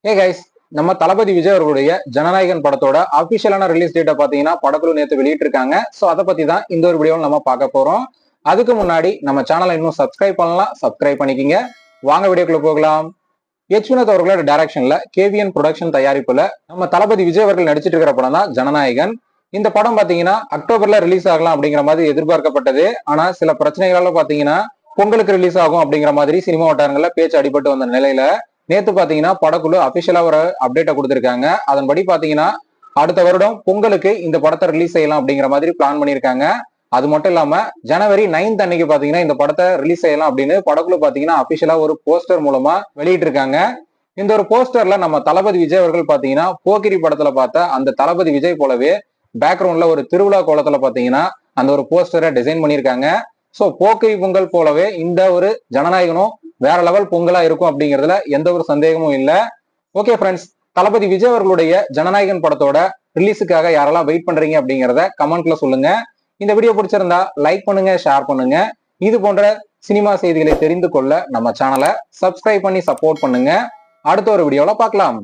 Hey guys, நம்ம தளபதி விஜய் அவர்களுடைய ஜனநாயகன் படத்தோட அபிஷியலான ரிலீஸ் டேட்டை பாத்தீங்கன்னா படக்குழு நேற்று வெளியிட்டு இருக்காங்க. சோ அதை பத்தி தான் இந்த ஒரு வீடியோவில் நம்ம பார்க்க போறோம். அதுக்கு முன்னாடி நம்ம சேனலை இன்னும் சப்ஸ்கிரைப் பண்ணலாம், சப்ஸ்கிரைப் பண்ணிக்கிங்க. வாங்க வீடியோக்குள்ள போகலாம். எச் வினோத் அவர்களோட டைரக்ஷன்ல கேவிஎன் ப்ரொடக்ஷன் தயாரிப்புல நம்ம தளபதி விஜய் அவர்கள் நடிச்சிட்டு இருக்கிற படம் தான் ஜனநாயகன். இந்த படம் பாத்தீங்கன்னா அக்டோபர்ல ரிலீஸ் ஆகலாம் அப்படிங்கிற மாதிரி எதிர்பார்க்கப்பட்டது. ஆனா சில பிரச்சனைகளால பாத்தீங்கன்னா பொங்கலுக்கு ரிலீஸ் ஆகும் அப்படிங்கிற மாதிரி சினிமா வட்டாரங்கள்ல பேச்சு அடிபட்டு வந்த நிலையில நேத்து பாத்தீங்கன்னா படக்குழு அபிஷியலா ஒரு அப்டேட்டை கொடுத்திருக்காங்க. அதன்படி பாத்தீங்கன்னா அடுத்த வருடம் பொங்கலுக்கு இந்த படத்தை ரிலீஸ் செய்யலாம் அப்படிங்கிற மாதிரி பிளான் பண்ணியிருக்காங்க. அது மட்டும் இல்லாம ஜனவரி 9 அன்னைக்கு பாத்தீங்கன்னா இந்த படத்தை ரிலீஸ் செய்யலாம் அப்படின்னு படக்குழு பாத்தீங்கன்னா அபிஷியலா ஒரு போஸ்டர் மூலமா வெளியிட்டு இருக்காங்க. இந்த ஒரு போஸ்டர்ல நம்ம தளபதி விஜய் அவர்கள் பாத்தீங்கன்னா போக்கிரி படத்துல பார்த்த அந்த தளபதி விஜய் போலவே பேக்ரவுண்ட்ல ஒரு திருவிழா கோலத்துல பாத்தீங்கன்னா அந்த ஒரு போஸ்டரை டிசைன் பண்ணியிருக்காங்க. சோ போக்கிரி பொங்கல் போலவே இந்த ஒரு ஜனநாயகனும் வேற லெவல் பொங்கலா இருக்கும் அப்படிங்கிறதுல எந்த ஒரு சந்தேகமும் இல்ல. ஓகே ஃப்ரெண்ட்ஸ், தளபதி விஜய் அவர்களுடைய ஜனநாயகன் படத்தோட ரிலீஸுக்காக யாரெல்லாம் வெயிட் பண்றீங்க அப்படிங்கிறத கமெண்ட்ல சொல்லுங்க. இந்த வீடியோ பிடிச்சிருந்தா லைக் பண்ணுங்க, ஷேர் பண்ணுங்க. இது போன்ற சினிமா செய்திகளை தெரிந்து கொள்ள நம்ம சேனலை சப்ஸ்கிரைப் பண்ணி சப்போர்ட் பண்ணுங்க. அடுத்த ஒரு வீடியோல பார்க்கலாம்.